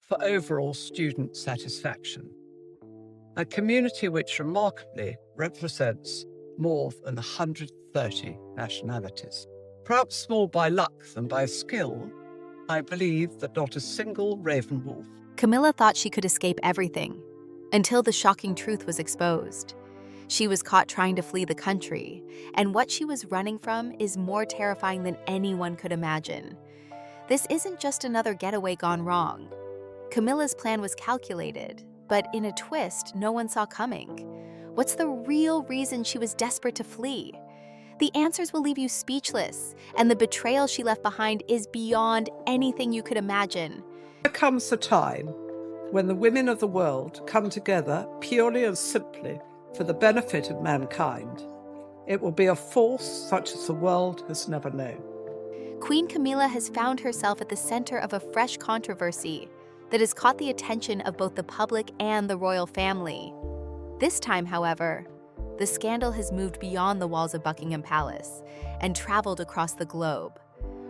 for overall student satisfaction. A community which remarkably represents more than 130 nationalities. Perhaps more by luck than by skill, I believe that not a single raven wolf. Camilla thought she could escape everything, until the shocking truth was exposed. She was caught trying to flee the country, and what she was running from is more terrifying than anyone could imagine. This isn't just another getaway gone wrong. Camilla's plan was calculated, but in a twist no one saw coming. What's the real reason she was desperate to flee? The answers will leave you speechless, and the betrayal she left behind is beyond anything you could imagine. There comes a time when the women of the world come together purely and simply for the benefit of mankind. It will be a force such as the world has never known. Queen Camila has found herself at the center of a fresh controversy that has caught the attention of both the public and the royal family. This time, however, the scandal has moved beyond the walls of Buckingham Palace and traveled across the globe.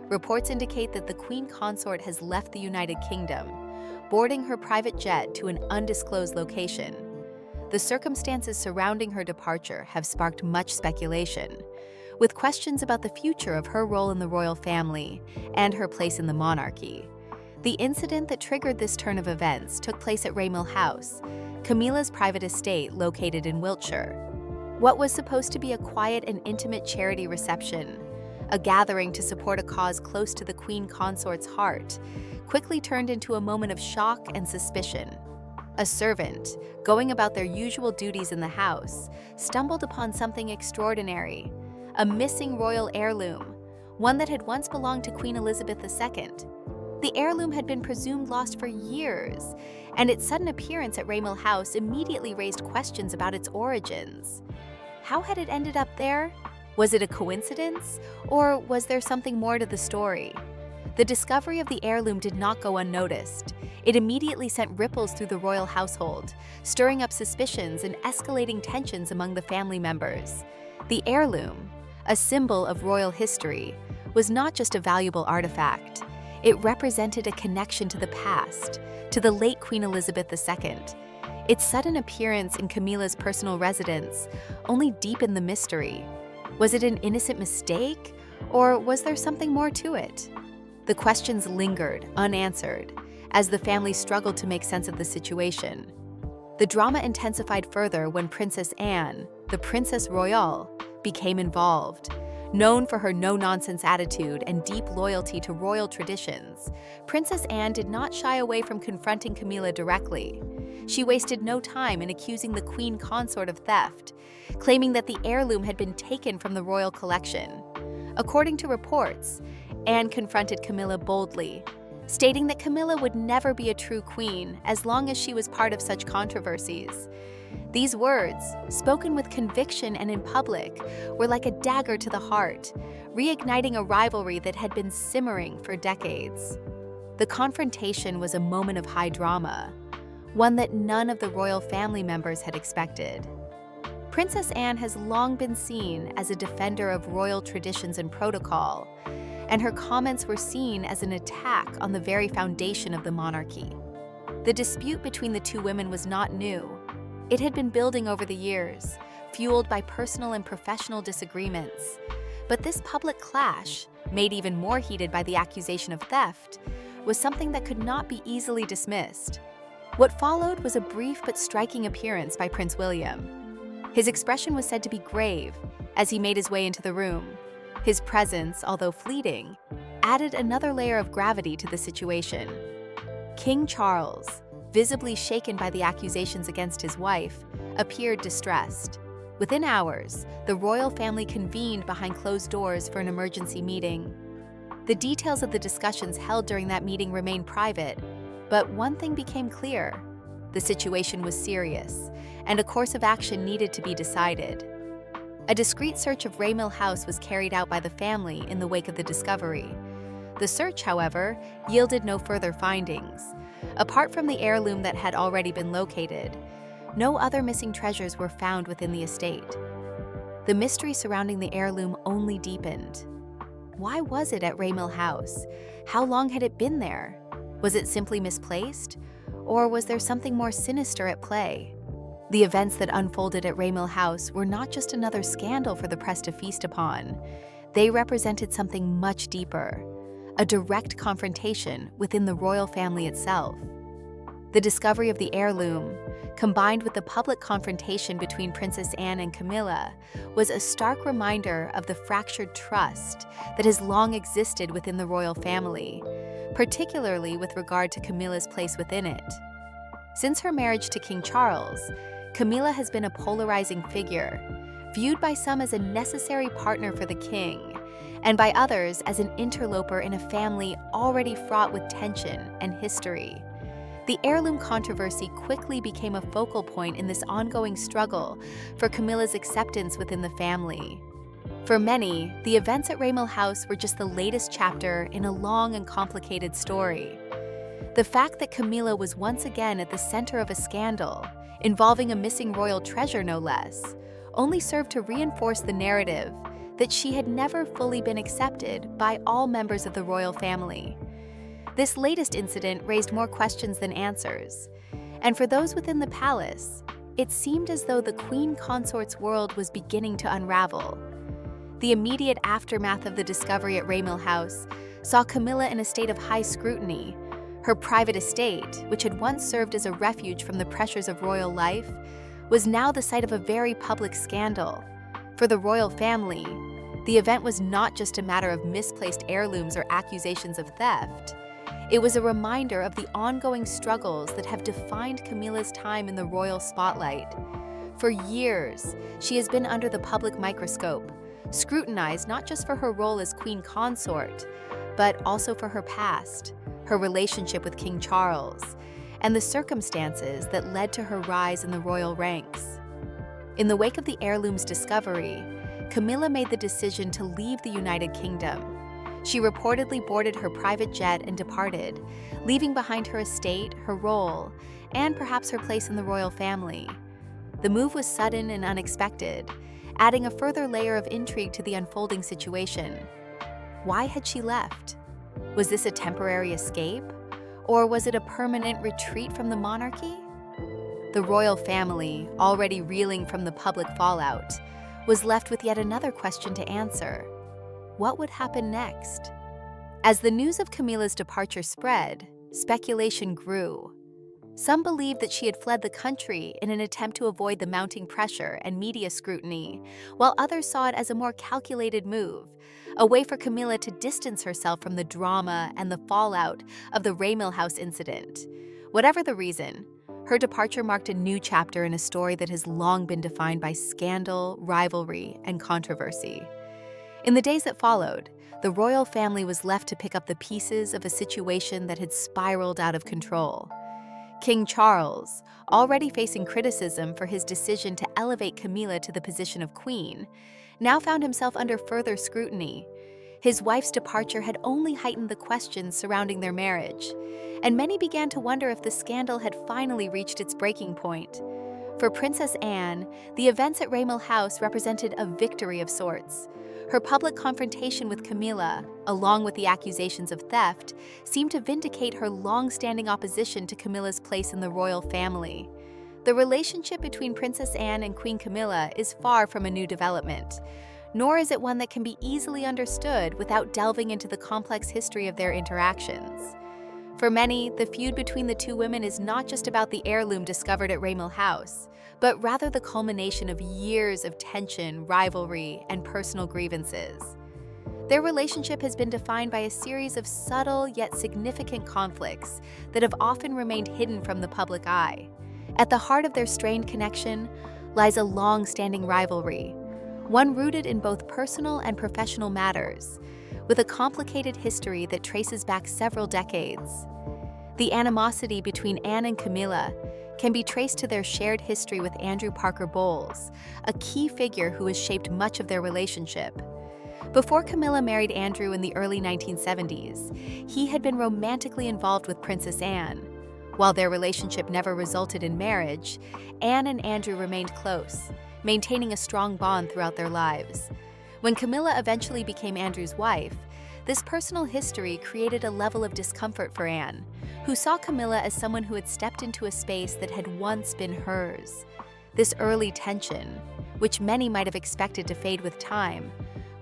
Reports indicate that the Queen Consort has left the United Kingdom, boarding her private jet to an undisclosed location. The circumstances surrounding her departure have sparked much speculation, with questions about the future of her role in the royal family and her place in the monarchy. The incident that triggered this turn of events took place at Raymill House, Camila's private estate located in Wiltshire. What was supposed to be a quiet and intimate charity reception, a gathering to support a cause close to the Queen Consort's heart, quickly turned into a moment of shock and suspicion. A servant, going about their usual duties in the house, stumbled upon something extraordinary: a missing royal heirloom, one that had once belonged to Queen Elizabeth II. The heirloom had been presumed lost for years, and its sudden appearance at Raymill House immediately raised questions about its origins. How had it ended up there? Was it a coincidence, or was there something more to the story? The discovery of the heirloom did not go unnoticed. It immediately sent ripples through the royal household, stirring up suspicions and escalating tensions among the family members. The heirloom, a symbol of royal history, was not just a valuable artifact. It represented a connection to the past, to the late Queen Elizabeth II. Its sudden appearance in Camila's personal residence only deepened the mystery. Was it an innocent mistake, or was there something more to it? The questions lingered, unanswered, as the family struggled to make sense of the situation. The drama intensified further when Princess Anne, the Princess Royale, became involved. Known for her no-nonsense attitude and deep loyalty to royal traditions, Princess Anne did not shy away from confronting Camila directly. She wasted no time in accusing the Queen Consort of theft, claiming that the heirloom had been taken from the royal collection. According to reports, Anne confronted Camila boldly, stating that Camila would never be a true queen as long as she was part of such controversies. These words, spoken with conviction and in public, were like a dagger to the heart, reigniting a rivalry that had been simmering for decades. The confrontation was a moment of high drama, one that none of the royal family members had expected. Princess Anne has long been seen as a defender of royal traditions and protocol, and her comments were seen as an attack on the very foundation of the monarchy. The dispute between the two women was not new. It had been building over the years, fueled by personal and professional disagreements. But this public clash, made even more heated by the accusation of theft, was something that could not be easily dismissed. What followed was a brief but striking appearance by Prince William. His expression was said to be grave as he made his way into the room. His presence, although fleeting, added another layer of gravity to the situation. King Charles, visibly shaken by the accusations against his wife, appeared distressed. Within hours, the royal family convened behind closed doors for an emergency meeting. The details of the discussions held during that meeting remained private, but one thing became clear: the situation was serious, and a course of action needed to be decided. A discreet search of Raymill House was carried out by the family in the wake of the discovery. The search, however, yielded no further findings. Apart from the heirloom that had already been located, no other missing treasures were found within the estate. The mystery surrounding the heirloom only deepened. Why was it at Raymill House? How long had it been there? Was it simply misplaced? Or was there something more sinister at play? The events that unfolded at Raymill House were not just another scandal for the press to feast upon. They represented something much deeper, a direct confrontation within the royal family itself. The discovery of the heirloom, combined with the public confrontation between Princess Anne and Camilla, was a stark reminder of the fractured trust that has long existed within the royal family, particularly with regard to Camilla's place within it. Since her marriage to King Charles, Camilla has been a polarizing figure, viewed by some as a necessary partner for the king, and by others as an interloper in a family already fraught with tension and history. The heirloom controversy quickly became a focal point in this ongoing struggle for Camilla's acceptance within the family. For many, the events at Raymill House were just the latest chapter in a long and complicated story. The fact that Camilla was once again at the center of a scandal, involving a missing royal treasure no less, only served to reinforce the narrative that she had never fully been accepted by all members of the royal family. This latest incident raised more questions than answers, and for those within the palace, it seemed as though the queen consort's world was beginning to unravel. The immediate aftermath of the discovery at Raymill House saw Camilla in a state of high scrutiny. Her private estate, which had once served as a refuge from the pressures of royal life, was now the site of a very public scandal. For the royal family, the event was not just a matter of misplaced heirlooms or accusations of theft. It was a reminder of the ongoing struggles that have defined Camilla's time in the royal spotlight. For years, she has been under the public microscope, scrutinized not just for her role as queen consort, but also for her past, her relationship with King Charles, and the circumstances that led to her rise in the royal ranks. In the wake of the heirloom's discovery, Camilla made the decision to leave the United Kingdom. She reportedly boarded her private jet and departed, leaving behind her estate, her role, and perhaps her place in the royal family. The move was sudden and unexpected, adding a further layer of intrigue to the unfolding situation. Why had she left? Was this a temporary escape? Or was it a permanent retreat from the monarchy? The royal family, already reeling from the public fallout, was left with yet another question to answer. What would happen next? As the news of Camilla's departure spread, speculation grew. Some believed that she had fled the country in an attempt to avoid the mounting pressure and media scrutiny, while others saw it as a more calculated move, a way for Camilla to distance herself from the drama and the fallout of the Raymill House incident. Whatever the reason, her departure marked a new chapter in a story that has long been defined by scandal, rivalry, and controversy. In the days that followed, the royal family was left to pick up the pieces of a situation that had spiraled out of control. King Charles, already facing criticism for his decision to elevate Camilla to the position of queen, now found himself under further scrutiny. His wife's departure had only heightened the questions surrounding their marriage, and many began to wonder if the scandal had finally reached its breaking point. For Princess Anne, the events at Raymill House represented a victory of sorts. Her public confrontation with Camilla, along with the accusations of theft, seemed to vindicate her long-standing opposition to Camilla's place in the royal family. The relationship between Princess Anne and Queen Camilla is far from a new development, nor is it one that can be easily understood without delving into the complex history of their interactions. For many, the feud between the two women is not just about the heirloom discovered at Raymill House, but rather the culmination of years of tension, rivalry, and personal grievances. Their relationship has been defined by a series of subtle yet significant conflicts that have often remained hidden from the public eye. At the heart of their strained connection lies a long-standing rivalry, one rooted in both personal and professional matters, with a complicated history that traces back several decades. The animosity between Anne and Camilla can be traced to their shared history with Andrew Parker Bowles, a key figure who has shaped much of their relationship. Before Camilla married Andrew in the early 1970s, he had been romantically involved with Princess Anne. While their relationship never resulted in marriage, Anne and Andrew remained close, maintaining a strong bond throughout their lives. When Camilla eventually became Andrew's wife, this personal history created a level of discomfort for Anne, who saw Camilla as someone who had stepped into a space that had once been hers. This early tension, which many might have expected to fade with time,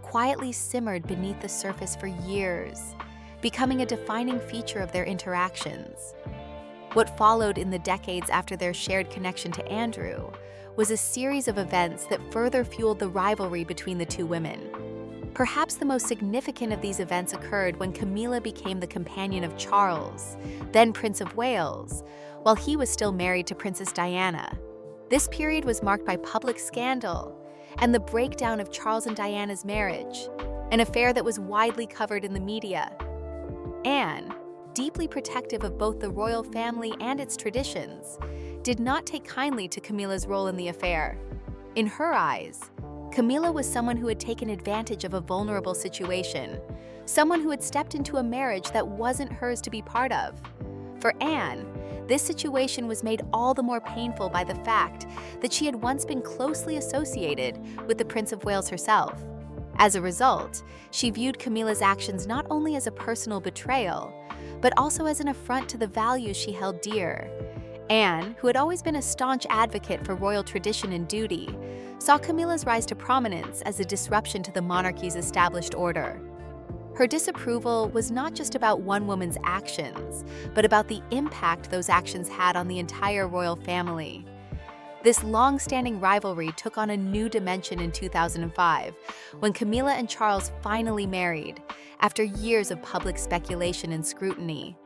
quietly simmered beneath the surface for years, becoming a defining feature of their interactions. What followed in the decades after their shared connection to Andrew was a series of events that further fueled the rivalry between the two women. Perhaps the most significant of these events occurred when Camilla became the companion of Charles, then Prince of Wales, while he was still married to Princess Diana. This period was marked by public scandal and the breakdown of Charles and Diana's marriage, an affair that was widely covered in the media. Anne, deeply protective of both the royal family and its traditions, did not take kindly to Camilla's role in the affair. In her eyes, Camilla was someone who had taken advantage of a vulnerable situation, someone who had stepped into a marriage that wasn't hers to be part of. For Anne, this situation was made all the more painful by the fact that she had once been closely associated with the Prince of Wales herself. As a result, she viewed Camilla's actions not only as a personal betrayal, but also as an affront to the values she held dear. Anne, who had always been a staunch advocate for royal tradition and duty, saw Camilla's rise to prominence as a disruption to the monarchy's established order. Her disapproval was not just about one woman's actions, but about the impact those actions had on the entire royal family. This long-standing rivalry took on a new dimension in 2005, when Camilla and Charles finally married, after years of public speculation and scrutiny.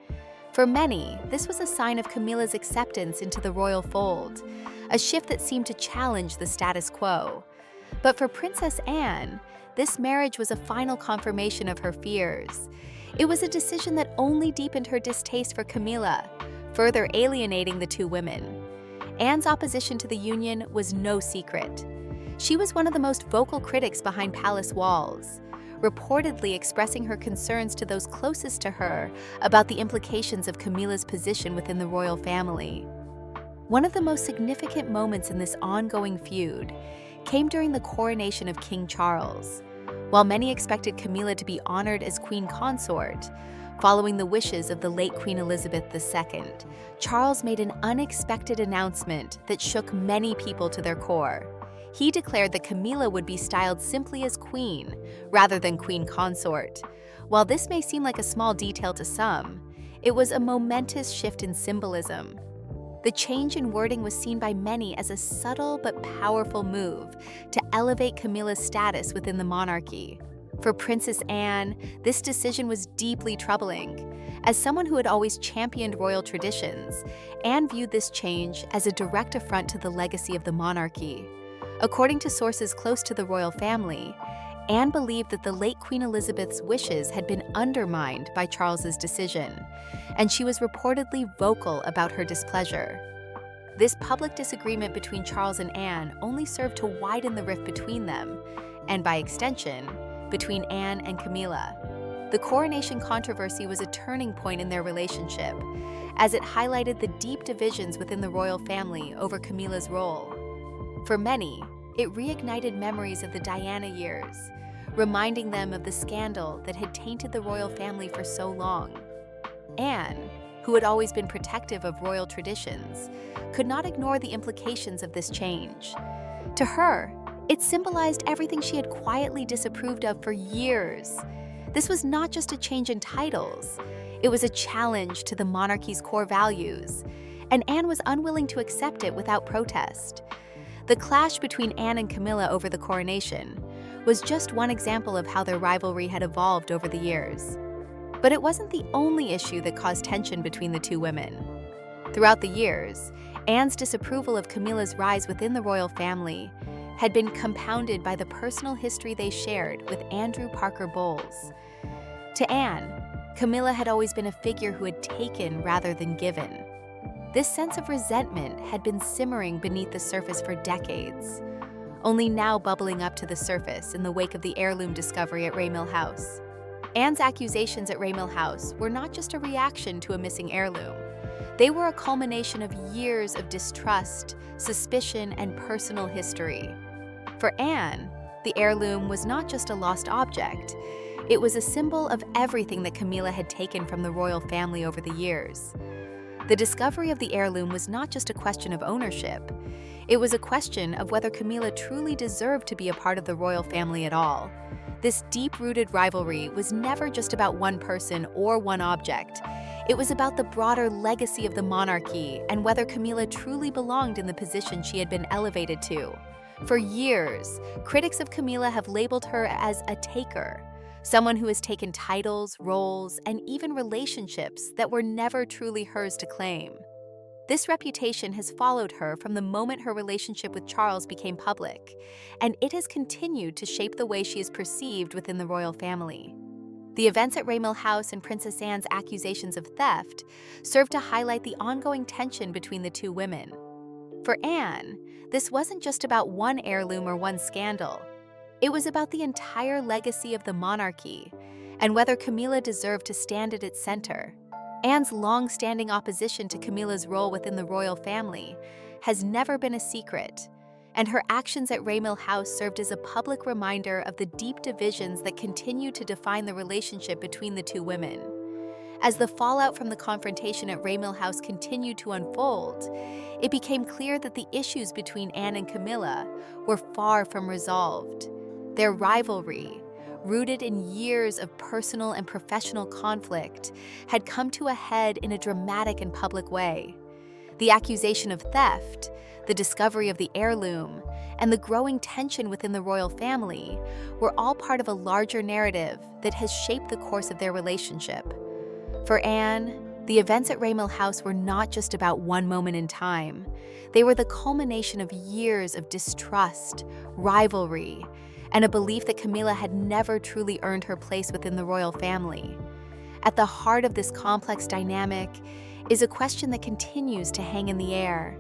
For many, this was a sign of Camilla's acceptance into the royal fold, a shift that seemed to challenge the status quo. But for Princess Anne, this marriage was a final confirmation of her fears. It was a decision that only deepened her distaste for Camilla, further alienating the two women. Anne's opposition to the union was no secret. She was one of the most vocal critics behind palace walls, reportedly expressing her concerns to those closest to her about the implications of Camilla's position within the royal family. One of the most significant moments in this ongoing feud came during the coronation of King Charles. While many expected Camilla to be honored as queen consort, following the wishes of the late Queen Elizabeth II, Charles made an unexpected announcement that shook many people to their core. He declared that Camilla would be styled simply as queen, rather than queen consort. While this may seem like a small detail to some, it was a momentous shift in symbolism. The change in wording was seen by many as a subtle but powerful move to elevate Camilla's status within the monarchy. For Princess Anne, this decision was deeply troubling. As someone who had always championed royal traditions, Anne viewed this change as a direct affront to the legacy of the monarchy. According to sources close to the royal family, Anne believed that the late Queen Elizabeth's wishes had been undermined by Charles's decision, and she was reportedly vocal about her displeasure. This public disagreement between Charles and Anne only served to widen the rift between them, and by extension, between Anne and Camilla. The coronation controversy was a turning point in their relationship, as it highlighted the deep divisions within the royal family over Camilla's role. For many, it reignited memories of the Diana years, reminding them of the scandal that had tainted the royal family for so long. Anne, who had always been protective of royal traditions, could not ignore the implications of this change. To her, it symbolized everything she had quietly disapproved of for years. This was not just a change in titles, it was a challenge to the monarchy's core values, and Anne was unwilling to accept it without protest. The clash between Anne and Camilla over the coronation was just one example of how their rivalry had evolved over the years. But it wasn't the only issue that caused tension between the two women. Throughout the years, Anne's disapproval of Camilla's rise within the royal family had been compounded by the personal history they shared with Andrew Parker Bowles. To Anne, Camilla had always been a figure who had taken rather than given. This sense of resentment had been simmering beneath the surface for decades, only now bubbling up to the surface in the wake of the heirloom discovery at Raymill House. Anne's accusations at Raymill House were not just a reaction to a missing heirloom. They were a culmination of years of distrust, suspicion, and personal history. For Anne, the heirloom was not just a lost object. It was a symbol of everything that Camila had taken from the royal family over the years. The discovery of the heirloom was not just a question of ownership. It was a question of whether Camila truly deserved to be a part of the royal family at all. This deep-rooted rivalry was never just about one person or one object. It was about the broader legacy of the monarchy and whether Camila truly belonged in the position she had been elevated to. For years, critics of Camila have labeled her as a taker, someone who has taken titles, roles, and even relationships that were never truly hers to claim. This reputation has followed her from the moment her relationship with Charles became public, and it has continued to shape the way she is perceived within the royal family. The events at Raymill House and Princess Anne's accusations of theft serve to highlight the ongoing tension between the two women. For Anne, this wasn't just about one heirloom or one scandal. It was about the entire legacy of the monarchy and whether Camila deserved to stand at its center. Anne's long-standing opposition to Camila's role within the royal family has never been a secret, and her actions at Raymill House served as a public reminder of the deep divisions that continue to define the relationship between the two women. As the fallout from the confrontation at Raymill House continued to unfold, it became clear that the issues between Anne and Camila were far from resolved. Their rivalry, rooted in years of personal and professional conflict, had come to a head in a dramatic and public way. The accusation of theft, the discovery of the heirloom, and the growing tension within the royal family were all part of a larger narrative that has shaped the course of their relationship. For Anne, the events at Raymill House were not just about one moment in time. They were the culmination of years of distrust, rivalry, and a belief that Camila had never truly earned her place within the royal family. At the heart of this complex dynamic is a question that continues to hang in the air.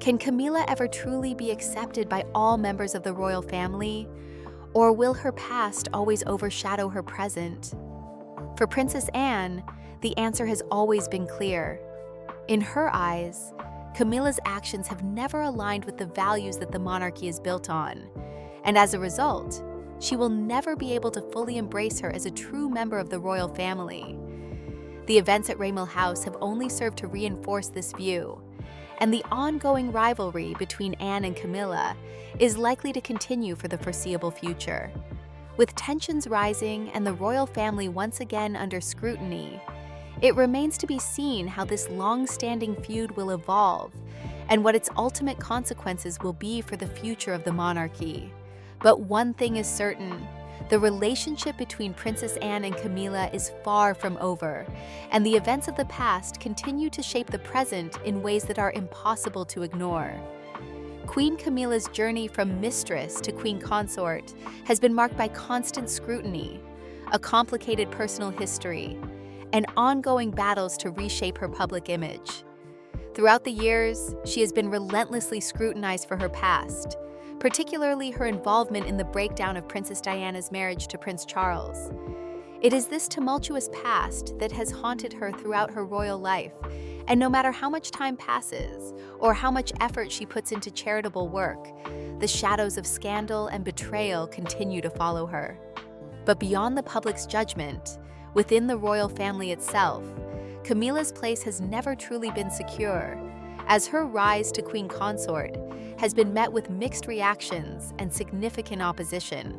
Can Camila ever truly be accepted by all members of the royal family, or will her past always overshadow her present? For Princess Anne, the answer has always been clear. In her eyes, Camila's actions have never aligned with the values that the monarchy is built on, and as a result, she will never be able to fully embrace her as a true member of the royal family. The events at Raymill House have only served to reinforce this view, and the ongoing rivalry between Anne and Camila is likely to continue for the foreseeable future. With tensions rising and the royal family once again under scrutiny, it remains to be seen how this long-standing feud will evolve and what its ultimate consequences will be for the future of the monarchy. But one thing is certain: the relationship between Princess Anne and Camila is far from over, and the events of the past continue to shape the present in ways that are impossible to ignore. Queen Camilla's journey from mistress to queen consort has been marked by constant scrutiny, a complicated personal history, and ongoing battles to reshape her public image. Throughout the years, she has been relentlessly scrutinized for her past, particularly her involvement in the breakdown of Princess Diana's marriage to Prince Charles. It is this tumultuous past that has haunted her throughout her royal life, and no matter how much time passes or how much effort she puts into charitable work, the shadows of scandal and betrayal continue to follow her. But beyond the public's judgment, within the royal family itself, Camila's place has never truly been secure, as her rise to queen consort has been met with mixed reactions and significant opposition.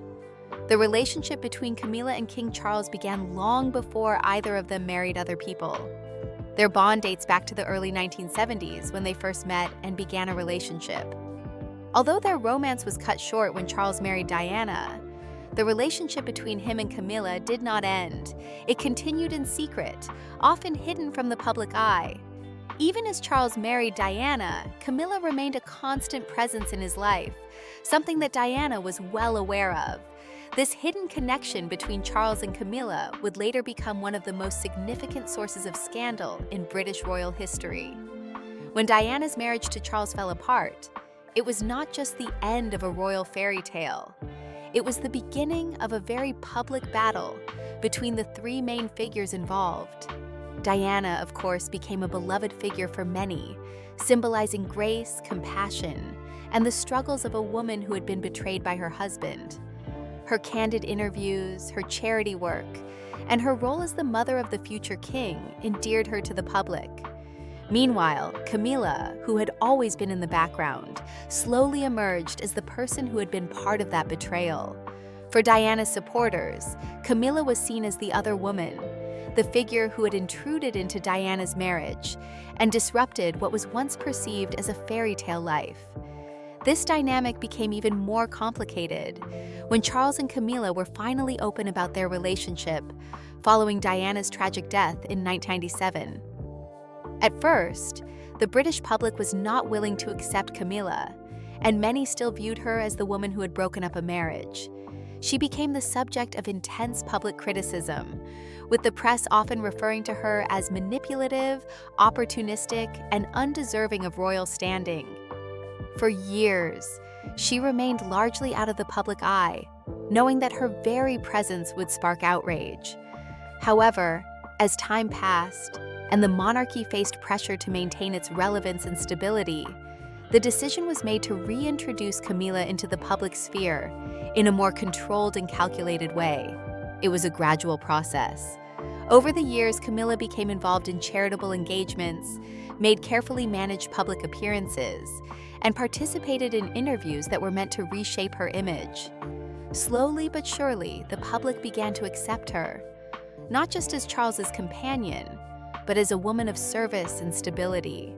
The relationship between Camila and King Charles began long before either of them married other people. Their bond dates back to the early 1970s when they first met and began a relationship. Although their romance was cut short when Charles married Diana, the relationship between him and Camila did not end. It continued in secret, often hidden from the public eye. Even as Charles married Diana, Camila remained a constant presence in his life, something that Diana was well aware of. This hidden connection between Charles and Camila would later become one of the most significant sources of scandal in British royal history. When Diana's marriage to Charles fell apart, it was not just the end of a royal fairy tale. It was the beginning of a very public battle between the three main figures involved. Diana, of course, became a beloved figure for many, symbolizing grace, compassion, and the struggles of a woman who had been betrayed by her husband. Her candid interviews, her charity work, and her role as the mother of the future king endeared her to the public. Meanwhile, Camilla, who had always been in the background, slowly emerged as the person who had been part of that betrayal. For Diana's supporters, Camilla was seen as the other woman, the figure who had intruded into Diana's marriage and disrupted what was once perceived as a fairy tale life. This dynamic became even more complicated when Charles and Camilla were finally open about their relationship following Diana's tragic death in 1997. At first, the British public was not willing to accept Camilla, and many still viewed her as the woman who had broken up a marriage. She became the subject of intense public criticism, with the press often referring to her as manipulative, opportunistic, and undeserving of royal standing. For years, she remained largely out of the public eye, knowing that her very presence would spark outrage. However, as time passed and the monarchy faced pressure to maintain its relevance and stability, the decision was made to reintroduce Camilla into the public sphere in a more controlled and calculated way. It was a gradual process. Over the years, Camilla became involved in charitable engagements, made carefully managed public appearances, and participated in interviews that were meant to reshape her image. Slowly but surely, the public began to accept her, not just as Charles's companion, but as a woman of service and stability.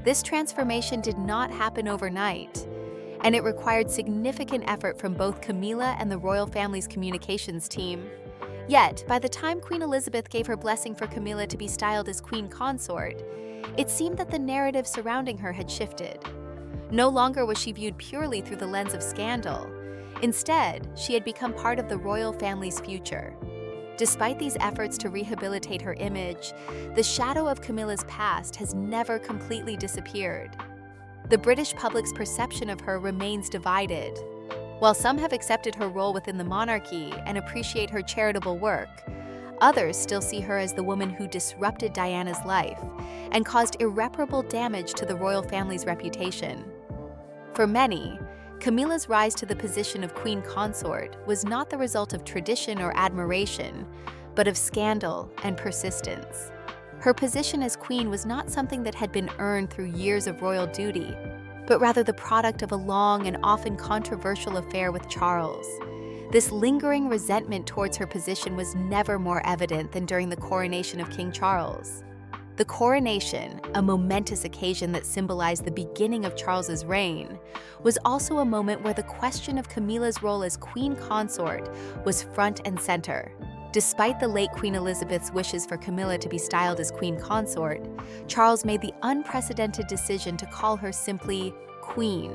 This transformation did not happen overnight, and it required significant effort from both Camilla and the royal family's communications team. Yet, by the time Queen Elizabeth gave her blessing for Camilla to be styled as Queen Consort, it seemed that the narrative surrounding her had shifted. No longer was she viewed purely through the lens of scandal. Instead, she had become part of the royal family's future. Despite these efforts to rehabilitate her image, the shadow of Camilla's past has never completely disappeared. The British public's perception of her remains divided. While some have accepted her role within the monarchy and appreciate her charitable work, others still see her as the woman who disrupted Diana's life and caused irreparable damage to the royal family's reputation. For many, Camilla's rise to the position of Queen Consort was not the result of tradition or admiration, but of scandal and persistence. Her position as queen was not something that had been earned through years of royal duty, but rather the product of a long and often controversial affair with Charles. This lingering resentment towards her position was never more evident than during the coronation of King Charles. The coronation, a momentous occasion that symbolized the beginning of Charles's reign, was also a moment where the question of Camilla's role as Queen Consort was front and center. Despite the late Queen Elizabeth's wishes for Camilla to be styled as Queen Consort, Charles made the unprecedented decision to call her simply Queen.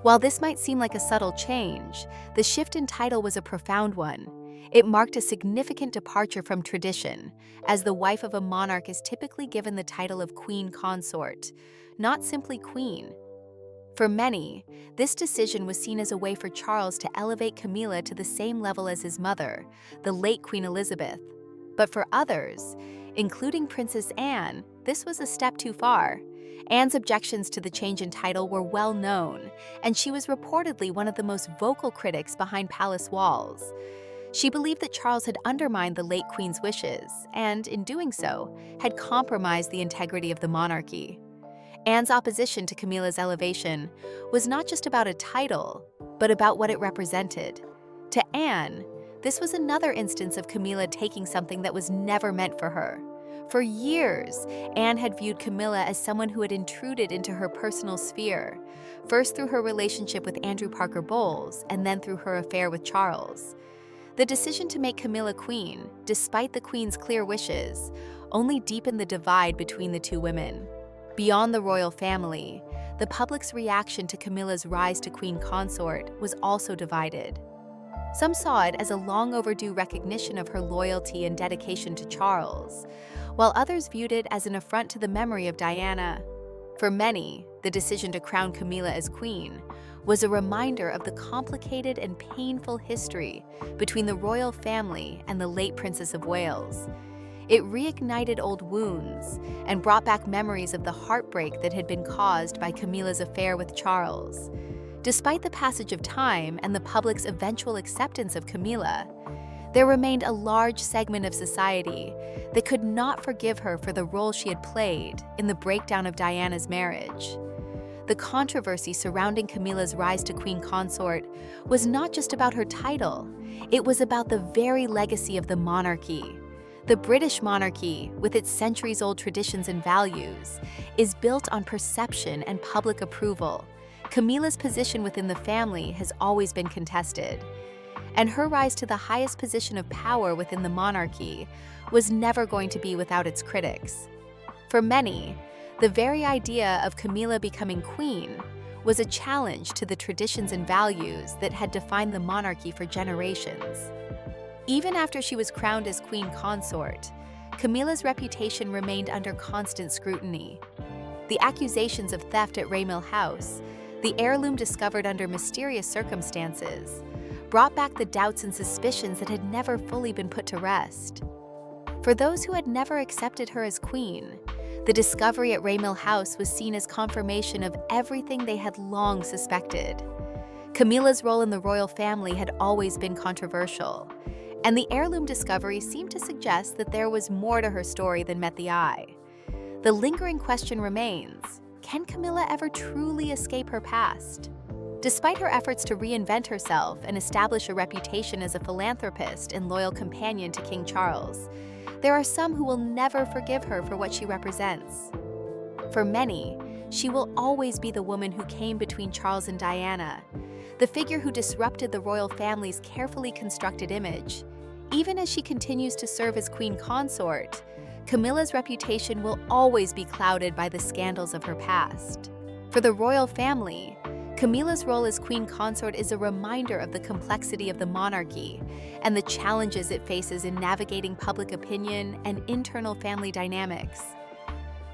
While this might seem like a subtle change, the shift in title was a profound one. It marked a significant departure from tradition, as the wife of a monarch is typically given the title of Queen Consort, not simply Queen. For many, this decision was seen as a way for Charles to elevate Camilla to the same level as his mother, the late Queen Elizabeth. But for others, including Princess Anne, this was a step too far. Anne's objections to the change in title were well known, and she was reportedly one of the most vocal critics behind palace walls. She believed that Charles had undermined the late Queen's wishes, and, in doing so, had compromised the integrity of the monarchy. Anne's opposition to Camilla's elevation was not just about a title, but about what it represented. To Anne, this was another instance of Camilla taking something that was never meant for her. For years, Anne had viewed Camilla as someone who had intruded into her personal sphere, first through her relationship with Andrew Parker Bowles and then through her affair with Charles. The decision to make Camilla queen, despite the queen's clear wishes, only deepened the divide between the two women. Beyond the royal family, the public's reaction to Camilla's rise to Queen Consort was also divided. Some saw it as a long overdue recognition of her loyalty and dedication to Charles, while others viewed it as an affront to the memory of Diana. For many, the decision to crown Camilla as queen was a reminder of the complicated and painful history between the royal family and the late Princess of Wales. It reignited old wounds and brought back memories of the heartbreak that had been caused by Camilla's affair with Charles. Despite the passage of time and the public's eventual acceptance of Camilla, there remained a large segment of society that could not forgive her for the role she had played in the breakdown of Diana's marriage. The controversy surrounding Camilla's rise to queen consort was not just about her title, it was about the very legacy of the monarchy. The British monarchy, with its centuries-old traditions and values, is built on perception and public approval. Camilla's position within the family has always been contested, and her rise to the highest position of power within the monarchy was never going to be without its critics. For many, the very idea of Camilla becoming queen was a challenge to the traditions and values that had defined the monarchy for generations. Even after she was crowned as queen consort, Camilla's reputation remained under constant scrutiny. The accusations of theft at Raymill House, the heirloom discovered under mysterious circumstances, brought back the doubts and suspicions that had never fully been put to rest. For those who had never accepted her as queen, the discovery at Raymill House was seen as confirmation of everything they had long suspected. Camilla's role in the royal family had always been controversial, and the heirloom discovery seemed to suggest that there was more to her story than met the eye. The lingering question remains: can Camilla ever truly escape her past? Despite her efforts to reinvent herself and establish a reputation as a philanthropist and loyal companion to King Charles, there are some who will never forgive her for what she represents. For many, she will always be the woman who came between Charles and Diana, the figure who disrupted the royal family's carefully constructed image. Even as she continues to serve as queen consort, Camilla's reputation will always be clouded by the scandals of her past. For the royal family, Camilla's role as queen consort is a reminder of the complexity of the monarchy and the challenges it faces in navigating public opinion and internal family dynamics.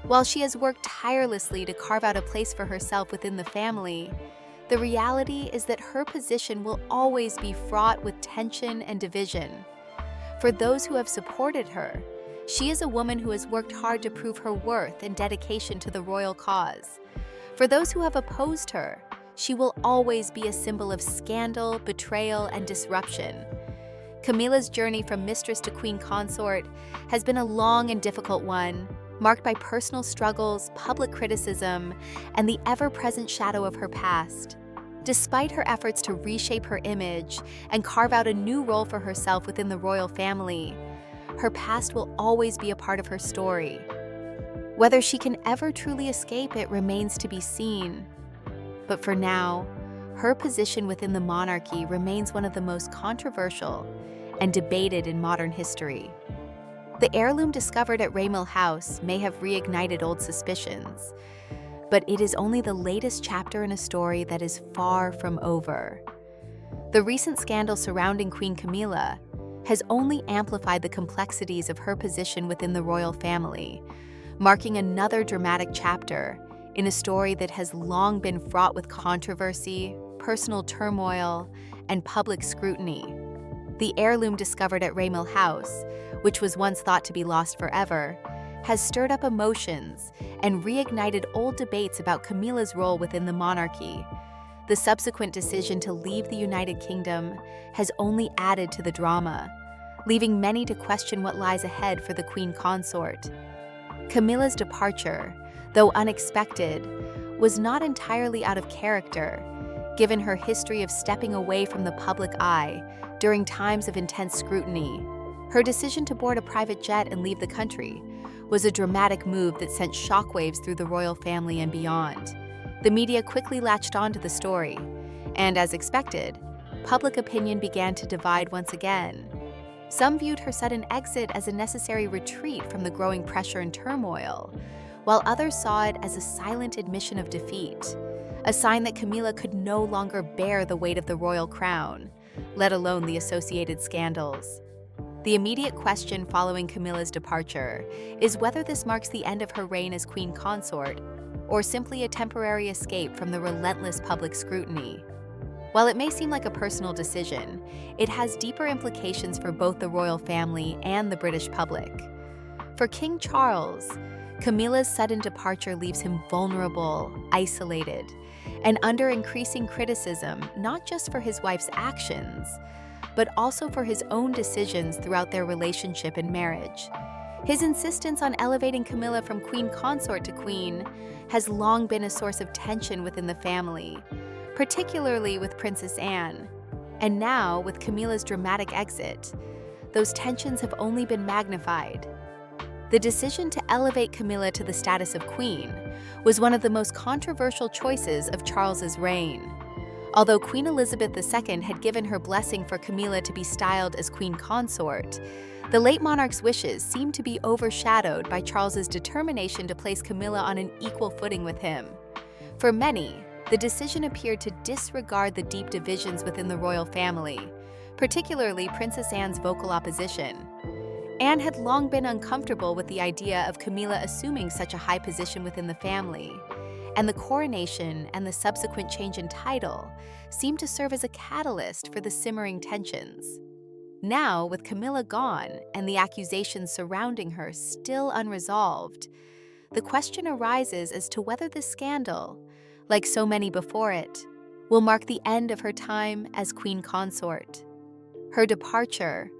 While she has worked tirelessly to carve out a place for herself within the family, the reality is that her position will always be fraught with tension and division. For those who have supported her, she is a woman who has worked hard to prove her worth and dedication to the royal cause. For those who have opposed her, she will always be a symbol of scandal, betrayal, and disruption. Camilla's journey from mistress to queen consort has been a long and difficult one, marked by personal struggles, public criticism, and the ever-present shadow of her past. Despite her efforts to reshape her image and carve out a new role for herself within the royal family, her past will always be a part of her story. Whether she can ever truly escape it remains to be seen. But for now, her position within the monarchy remains one of the most controversial and debated in modern history. The heirloom discovered at Raymill House may have reignited old suspicions, but it is only the latest chapter in a story that is far from over. The recent scandal surrounding Queen Camilla has only amplified the complexities of her position within the royal family, marking another dramatic chapter in a story that has long been fraught with controversy, personal turmoil, and public scrutiny. The heirloom discovered at Raymill House, which was once thought to be lost forever, has stirred up emotions and reignited old debates about Camilla's role within the monarchy. The subsequent decision to leave the United Kingdom has only added to the drama, leaving many to question what lies ahead for the queen consort. Camilla's departure, though unexpected, was not entirely out of character, given her history of stepping away from the public eye during times of intense scrutiny. Her decision to board a private jet and leave the country was a dramatic move that sent shockwaves through the royal family and beyond. The media quickly latched onto the story, and as expected, public opinion began to divide once again. Some viewed her sudden exit as a necessary retreat from the growing pressure and turmoil, while others saw it as a silent admission of defeat, a sign that Camilla could no longer bear the weight of the royal crown, let alone the associated scandals. The immediate question following Camilla's departure is whether this marks the end of her reign as queen consort or simply a temporary escape from the relentless public scrutiny. While it may seem like a personal decision, it has deeper implications for both the royal family and the British public. For King Charles, Camila's sudden departure leaves him vulnerable, isolated, and under increasing criticism, not just for his wife's actions, but also for his own decisions throughout their relationship and marriage. His insistence on elevating Camilla from queen consort to queen has long been a source of tension within the family, particularly with Princess Anne. And now, with Camilla's dramatic exit, those tensions have only been magnified. The decision to elevate Camilla to the status of queen was one of the most controversial choices of Charles's reign. Although Queen Elizabeth II had given her blessing for Camilla to be styled as queen consort, the late monarch's wishes seemed to be overshadowed by Charles's determination to place Camilla on an equal footing with him. For many, the decision appeared to disregard the deep divisions within the royal family, particularly Princess Anne's vocal opposition. Anne had long been uncomfortable with the idea of Camilla assuming such a high position within the family, and the coronation and the subsequent change in title seemed to serve as a catalyst for the simmering tensions. Now, with Camilla gone and the accusations surrounding her still unresolved, the question arises as to whether this scandal, like so many before it, will mark the end of her time as queen consort. Her departure,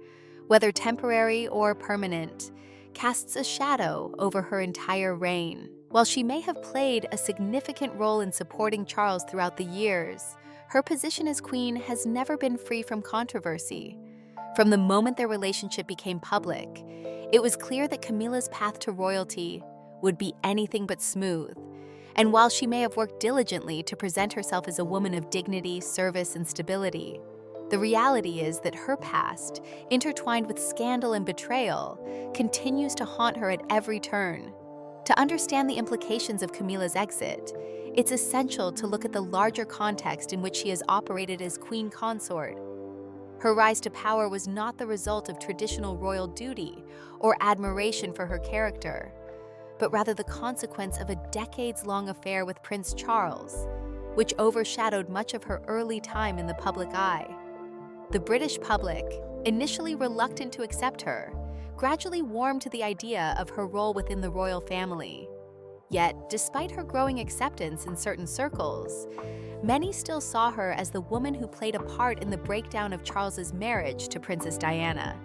whether temporary or permanent, casts a shadow over her entire reign. While she may have played a significant role in supporting Charles throughout the years, her position as queen has never been free from controversy. From the moment their relationship became public, it was clear that Camilla's path to royalty would be anything but smooth. And while she may have worked diligently to present herself as a woman of dignity, service, and stability, the reality is that her past, intertwined with scandal and betrayal, continues to haunt her at every turn. To understand the implications of Camilla's exit, it's essential to look at the larger context in which she has operated as queen consort. Her rise to power was not the result of traditional royal duty or admiration for her character, but rather the consequence of a decades-long affair with Prince Charles, which overshadowed much of her early time in the public eye. The British public, initially reluctant to accept her, gradually warmed to the idea of her role within the royal family. Yet, despite her growing acceptance in certain circles, many still saw her as the woman who played a part in the breakdown of Charles's marriage to Princess Diana.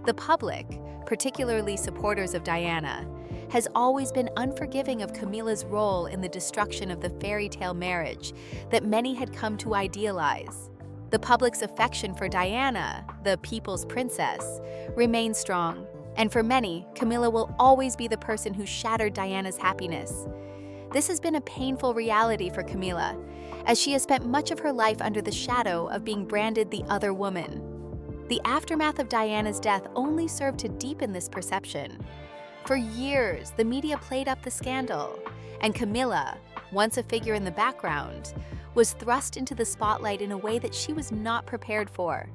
The public, particularly supporters of Diana, has always been unforgiving of Camilla's role in the destruction of the fairy tale marriage that many had come to idealize. The public's affection for Diana, the people's princess, remains strong, and for many, Camilla will always be the person who shattered Diana's happiness. This has been a painful reality for Camilla, as she has spent much of her life under the shadow of being branded the other woman. The aftermath of Diana's death only served to deepen this perception. For years, the media played up the scandal, and Camilla, once a figure in the background, was thrust into the spotlight in a way that she was not prepared for.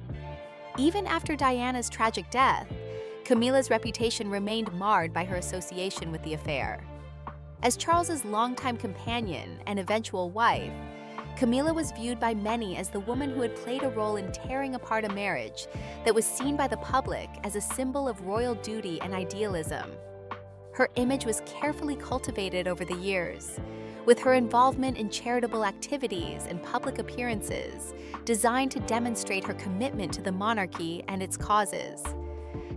Even after Diana's tragic death, Camilla's reputation remained marred by her association with the affair. As Charles's longtime companion and eventual wife, Camilla was viewed by many as the woman who had played a role in tearing apart a marriage that was seen by the public as a symbol of royal duty and idealism. Her image was carefully cultivated over the years, with her involvement in charitable activities and public appearances designed to demonstrate her commitment to the monarchy and its causes.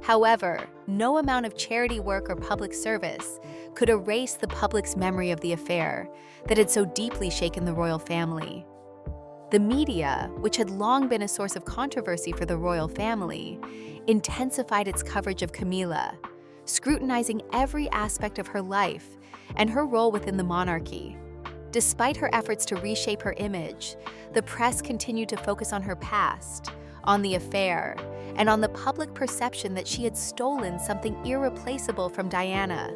However, no amount of charity work or public service could erase the public's memory of the affair that had so deeply shaken the royal family. The media, which had long been a source of controversy for the royal family, intensified its coverage of Camilla, scrutinizing every aspect of her life and her role within the monarchy. Despite her efforts to reshape her image, the press continued to focus on her past, on the affair, and on the public perception that she had stolen something irreplaceable from Diana.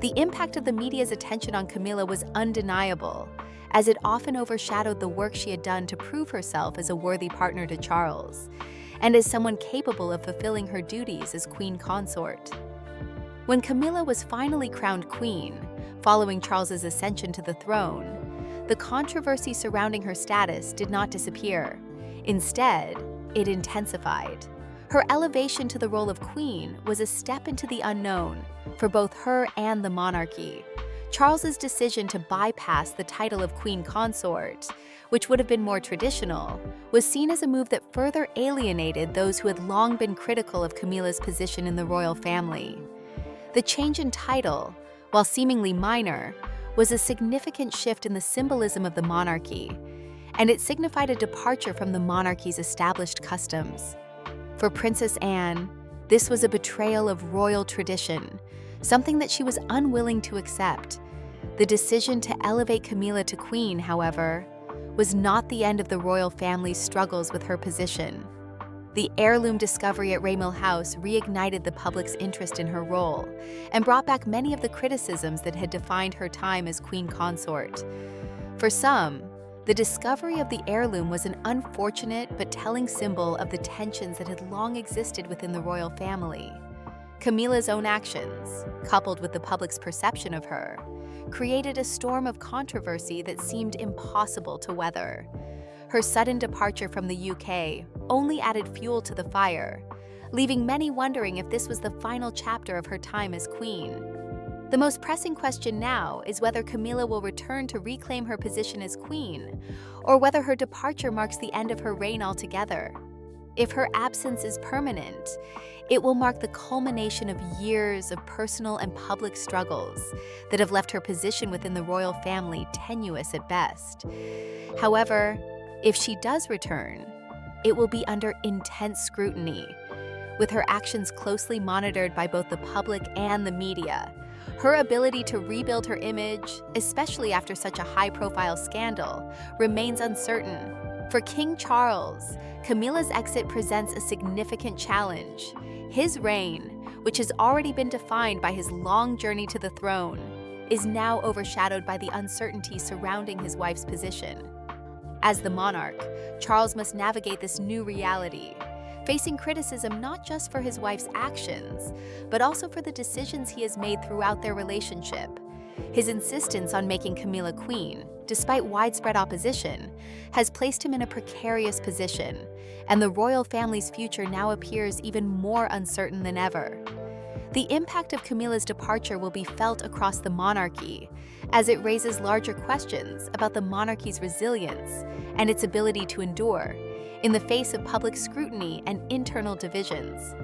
The impact of the media's attention on Camilla was undeniable, as it often overshadowed the work she had done to prove herself as a worthy partner to Charles, and as someone capable of fulfilling her duties as queen consort. When Camilla was finally crowned queen, following Charles's ascension to the throne, the controversy surrounding her status did not disappear. Instead, it intensified. Her elevation to the role of queen was a step into the unknown, for both her and the monarchy. Charles's decision to bypass the title of Queen Consort, which would have been more traditional, was seen as a move that further alienated those who had long been critical of Camilla's position in the royal family. The change in title, while seemingly minor, was a significant shift in the symbolism of the monarchy, and it signified a departure from the monarchy's established customs. For Princess Anne, this was a betrayal of royal tradition, something that she was unwilling to accept. The decision to elevate Camilla to queen, however, was not the end of the royal family's struggles with her position. The heirloom discovery at Raymill House reignited the public's interest in her role and brought back many of the criticisms that had defined her time as queen consort. For some, the discovery of the heirloom was an unfortunate but telling symbol of the tensions that had long existed within the royal family. Camilla's own actions, coupled with the public's perception of her, created a storm of controversy that seemed impossible to weather. Her sudden departure from the UK only added fuel to the fire, leaving many wondering if this was the final chapter of her time as queen. The most pressing question now is whether Camilla will return to reclaim her position as queen, or whether her departure marks the end of her reign altogether. If her absence is permanent, it will mark the culmination of years of personal and public struggles that have left her position within the royal family tenuous at best. However, if she does return, it will be under intense scrutiny, with her actions closely monitored by both the public and the media. Her ability to rebuild her image, especially after such a high-profile scandal, remains uncertain. For King Charles, Camilla's exit presents a significant challenge. His reign, which has already been defined by his long journey to the throne, is now overshadowed by the uncertainty surrounding his wife's position. As the monarch, Charles must navigate this new reality, facing criticism not just for his wife's actions, but also for the decisions he has made throughout their relationship. His insistence on making Camilla queen, despite widespread opposition, has placed him in a precarious position, and the royal family's future now appears even more uncertain than ever. The impact of Camilla's departure will be felt across the monarchy, as it raises larger questions about the monarchy's resilience and its ability to endure in the face of public scrutiny and internal divisions.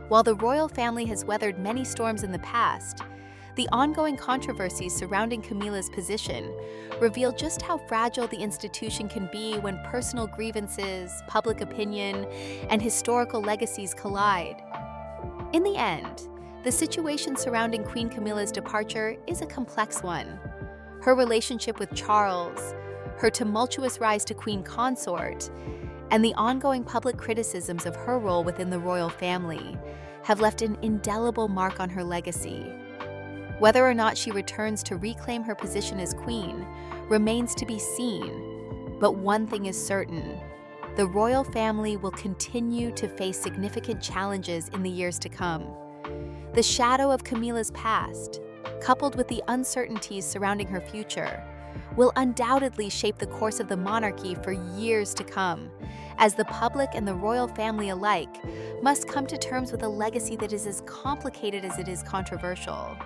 While the royal family has weathered many storms in the past, the ongoing controversies surrounding Camilla's position reveal just how fragile the institution can be when personal grievances, public opinion, and historical legacies collide. In the end, the situation surrounding Queen Camilla's departure is a complex one. Her relationship with Charles, her tumultuous rise to queen consort, and the ongoing public criticisms of her role within the royal family have left an indelible mark on her legacy. Whether or not she returns to reclaim her position as queen remains to be seen, but one thing is certain: the royal family will continue to face significant challenges in the years to come. The shadow of Camilla's past, coupled with the uncertainties surrounding her future, will undoubtedly shape the course of the monarchy for years to come, as the public and the royal family alike must come to terms with a legacy that is as complicated as it is controversial.